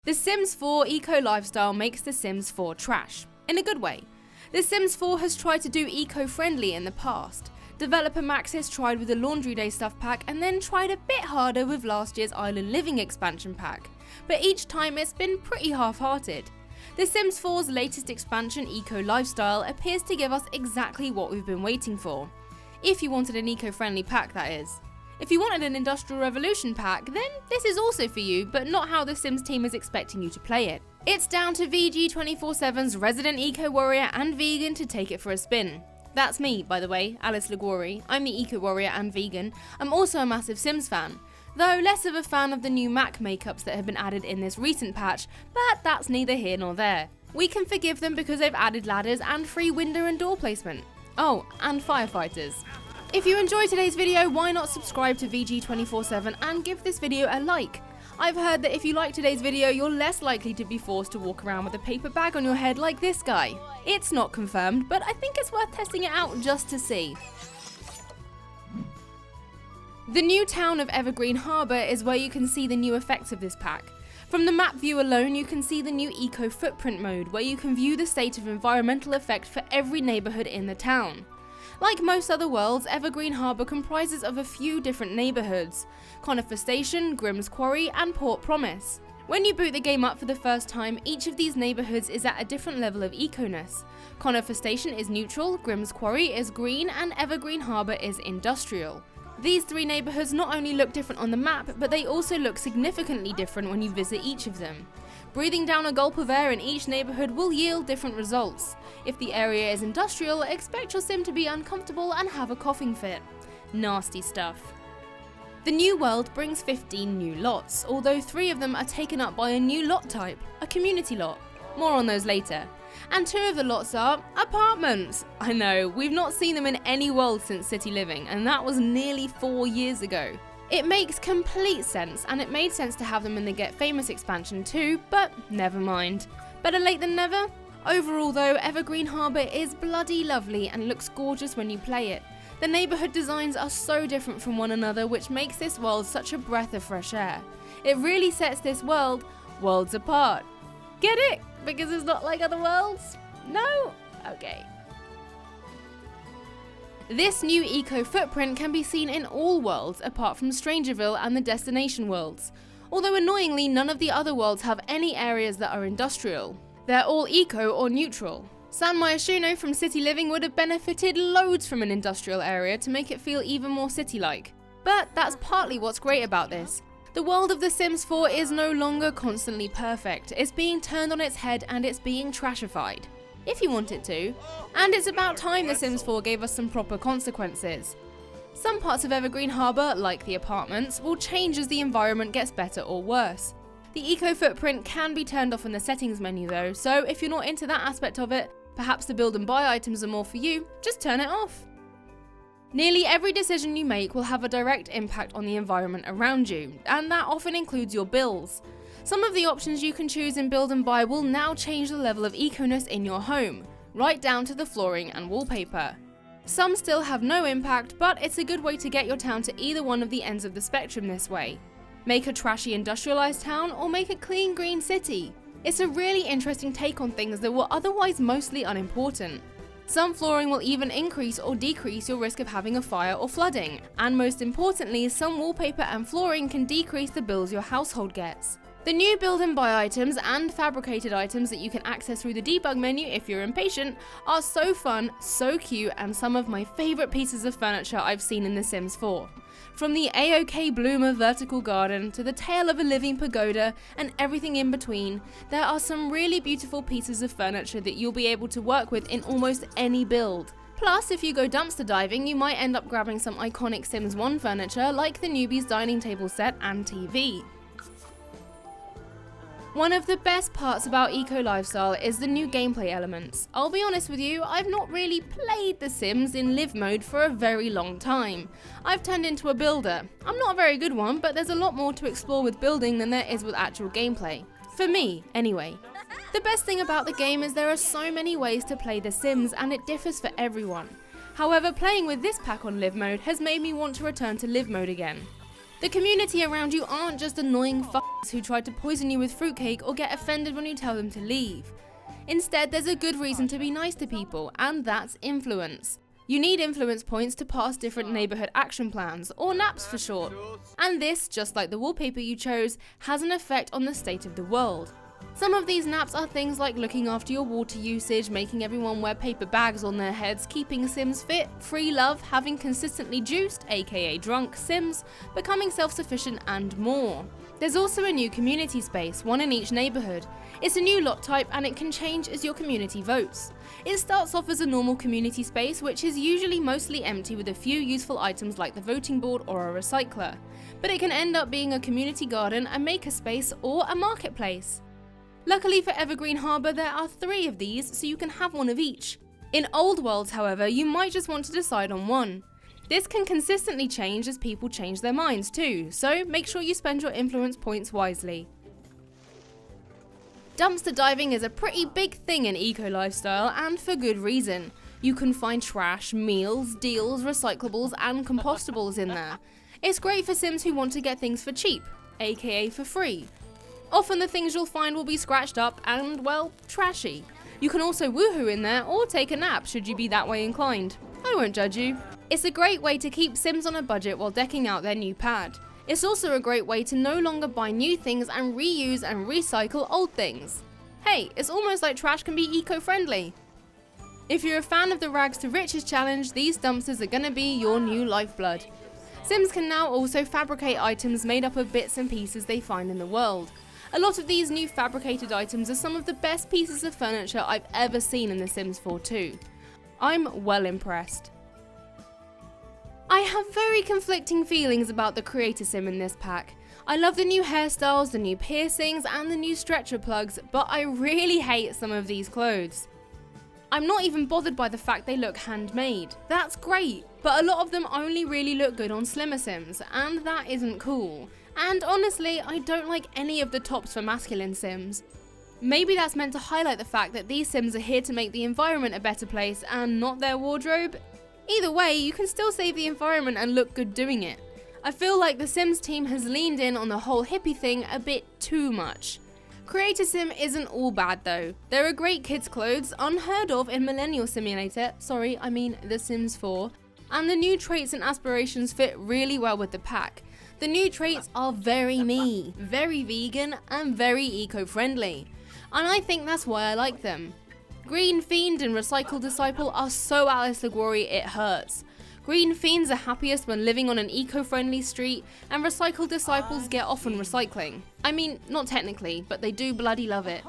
The Sims 4 eco-lifestyle makes The Sims 4 trash, in a good way. The Sims 4 has tried to do eco-friendly in the past. Developer Max has tried with the Laundry Day stuff pack and then tried a bit harder with last year's Island Living expansion pack, but each time it's been pretty half-hearted. The Sims 4's latest expansion, Eco-Lifestyle, appears to give us exactly what we've been waiting for. If you wanted an eco-friendly pack, that is. If you wanted an Industrial Revolution pack, then this is also for you, but not how the Sims team is expecting you to play it. It's down to VG247's resident eco-warrior and vegan to take it for a spin. That's me, by the way, Alice LIGUORI. I'm the eco-warrior and vegan. I'm also a massive Sims fan, though less of a fan of the new Mac makeups that have been added in this recent patch, but that's neither here nor there. We can forgive them because they've added ladders and free window and door placement. Oh, and firefighters. If you enjoyed today's video, why not subscribe to VG247 and give this video a like? I've heard that if you like today's video, you're less likely to be forced to walk around with a paper bag on your head like this guy. It's not confirmed, but I think it's worth testing it out just to see. The new town of Evergreen Harbor is where you can see the new effects of this pack. From the map view alone, you can see the new Eco Footprint mode, where you can view the state of environmental effect for every neighborhood in the town. Like most other worlds, Evergreen Harbor comprises of a few different neighborhoods: Conifer Station, Grimm's Quarry, and Port Promise. When you boot the game up for the first time, each of these neighborhoods is at a different level of eco-ness. Conifer Station is neutral, Grimm's Quarry is green, and Evergreen Harbor is industrial. These three neighborhoods not only look different on the map, but they also look significantly different when you visit each of them. Breathing down a gulp of air in each neighborhood will yield different results. If the area is industrial, expect your sim to be uncomfortable and have a coughing fit. Nasty stuff. The new world brings 15 new lots, although 3 of them are taken up by a new lot type, a community lot. More on those later. And 2 of the lots are apartments. I know, we've not seen them in any world since City Living, and that was nearly 4 years ago. It makes complete sense, and it made sense to have them in the Get Famous expansion too, but never mind. Better late than never? Overall though, Evergreen Harbor is bloody lovely and looks gorgeous when you play it. The neighborhood designs are so different from one another, which makes this world such a breath of fresh air. It really sets this worlds apart. Get it? Because it's not like other worlds? No? Okay. This new eco footprint can be seen in all worlds apart from Strangerville and the destination worlds, although annoyingly none of the other worlds have any areas that are industrial. They're all eco or neutral. San Myshuno from City Living would have benefited loads from an industrial area to make it feel even more city-like. But that's partly what's great about this. The world of The Sims 4 is no longer constantly perfect, it's being turned on its head and it's being trashified. If you want it to. And it's about time The Sims 4 gave us some proper consequences. Some parts of Evergreen Harbor, like the apartments, will change as the environment gets better or worse. The eco footprint can be turned off in the settings menu though, so if you're not into that aspect of it, perhaps the build and buy items are more for you, just turn it off. Nearly every decision you make will have a direct impact on the environment around you, and that often includes your bills. Some of the options you can choose in build and buy will now change the level of eco-ness in your home, right down to the flooring and wallpaper. Some still have no impact, but it's a good way to get your town to either one of the ends of the spectrum this way. Make a trashy industrialized town or make a clean green city. It's a really interesting take on things that were otherwise mostly unimportant. Some flooring will even increase or decrease your risk of having a fire or flooding, and most importantly, some wallpaper and flooring can decrease the bills your household gets. The new build and buy items and fabricated items that you can access through the debug menu if you're impatient are so fun, so cute, and some of my favourite pieces of furniture I've seen in The Sims 4. From the A-OK Bloomer vertical garden to the tail of a living pagoda and everything in between, there are some really beautiful pieces of furniture that you'll be able to work with in almost any build. Plus, if you go dumpster diving, you might end up grabbing some iconic Sims 1 furniture like the newbie's dining table set and TV. One of the best parts about Eco-Lifestyle is the new gameplay elements. I'll be honest with you, I've not really played The Sims in live mode for a very long time. I've turned into a builder. I'm not a very good one, but there's a lot more to explore with building than there is with actual gameplay. For me, anyway. The best thing about the game is there are so many ways to play The Sims and it differs for everyone. However, playing with this pack on live mode has made me want to return to live mode again. The community around you aren't just annoying f***s who try to poison you with fruitcake or get offended when you tell them to leave. Instead, there's a good reason to be nice to people, and that's influence. You need influence points to pass different neighbourhood action plans, or NAPs for short. And this, just like the wallpaper you chose, has an effect on the state of the world. Some of these NAPs are things like looking after your water usage, making everyone wear paper bags on their heads, keeping Sims fit, free love, having consistently juiced, aka drunk, Sims, becoming self-sufficient, and more. There's also a new community space, one in each neighbourhood. It's a new lot type and it can change as your community votes. It starts off as a normal community space, which is usually mostly empty with a few useful items like the voting board or a recycler. But it can end up being a community garden, a makerspace, or a marketplace. Luckily for Evergreen Harbour, there are 3 of these, so you can have one of each. In old worlds, however, you might just want to decide on one. This can consistently change as people change their minds too, so make sure you spend your influence points wisely. Dumpster diving is a pretty big thing in eco-lifestyle, and for good reason. You can find trash, meals, deals, recyclables and compostables in there. It's great for Sims who want to get things for cheap, aka for free. Often the things you'll find will be scratched up and, well, trashy. You can also woohoo in there or take a nap should you be that way inclined. I won't judge you. It's a great way to keep Sims on a budget while decking out their new pad. It's also a great way to no longer buy new things and reuse and recycle old things. Hey, it's almost like trash can be eco-friendly. If you're a fan of the Rags to Riches challenge, these dumpsters are gonna be your new lifeblood. Sims can now also fabricate items made up of bits and pieces they find in the world. A lot of these new fabricated items are some of the best pieces of furniture I've ever seen in The Sims 4 too. I'm well impressed. I have very conflicting feelings about the creator sim in this pack. I love the new hairstyles, the new piercings and the new stretcher plugs, but I really hate some of these clothes. I'm not even bothered by the fact they look handmade. That's great, but a lot of them only really look good on slimmer Sims, and that isn't cool. And honestly, I don't like any of the tops for masculine Sims. Maybe that's meant to highlight the fact that these Sims are here to make the environment a better place and not their wardrobe. Either way, you can still save the environment and look good doing it. I feel like the Sims team has leaned in on the whole hippie thing a bit too much. Create-A-Sim isn't all bad though. There are great kids clothes, unheard of in Millennial Simulator, The Sims 4, and the new traits and aspirations fit really well with the pack. The new traits are very me, very vegan, and very eco-friendly. And I think that's why I like them. Green Fiend and Recycle Disciple are so Alice LIGUORI it hurts. Green Fiends are happiest when living on an eco-friendly street, and Recycle Disciples get off on recycling. I mean, not technically, but they do bloody love it.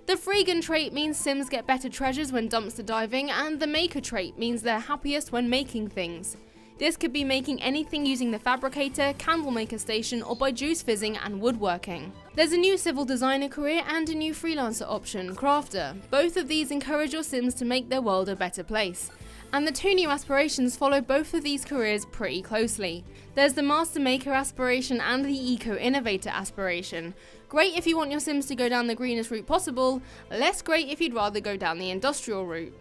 The Freegan trait means Sims get better treasures when dumpster diving, and the Maker trait means they're happiest when making things. This could be making anything using the Fabricator, Candle Maker Station, or by juice fizzing and woodworking. There's a new civil designer career and a new freelancer option, Crafter. Both of these encourage your Sims to make their world a better place. And the 2 new aspirations follow both of these careers pretty closely. There's the Master Maker aspiration and the Eco-Innovator aspiration. Great if you want your Sims to go down the greenest route possible, less great if you'd rather go down the industrial route.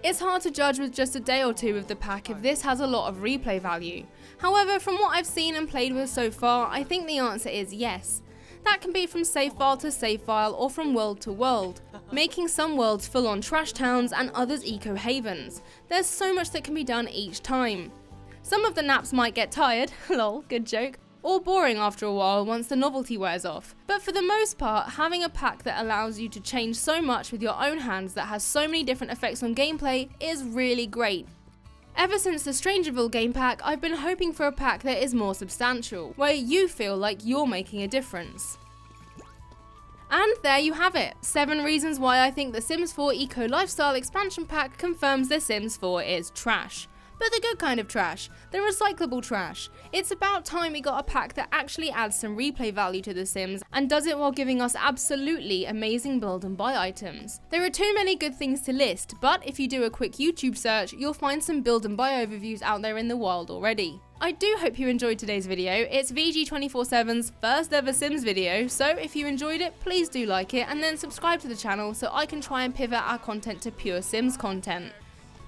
It's hard to judge with just a day or 2 of the pack if this has a lot of replay value. However, from what I've seen and played with so far, I think the answer is yes. That can be from save file to save file or from world to world, making some worlds full on trash towns and others eco havens. There's so much that can be done each time. Some of the naps might get tired, lol, good joke, or boring after a while once the novelty wears off. But for the most part, having a pack that allows you to change so much with your own hands that has so many different effects on gameplay is really great. Ever since the Strangerville game pack, I've been hoping for a pack that is more substantial, where you feel like you're making a difference. And there you have it, 7 reasons why I think the Sims 4 Eco Lifestyle expansion pack confirms The Sims 4 is trash. But the good kind of trash, the recyclable trash. It's about time we got a pack that actually adds some replay value to The Sims and does it while giving us absolutely amazing build and buy items. There are too many good things to list, but if you do a quick YouTube search, you'll find some build and buy overviews out there in the wild already. I do hope you enjoyed today's video. It's VG247's first ever Sims video, so if you enjoyed it, please do like it and then subscribe to the channel so I can try and pivot our content to pure Sims content.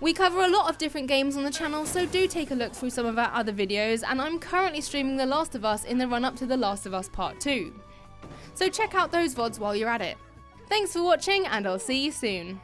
We cover a lot of different games on the channel, so do take a look through some of our other videos, and I'm currently streaming The Last of Us in the run up to The Last of Us Part 2. So check out those VODs while you're at it. Thanks for watching, and I'll see you soon.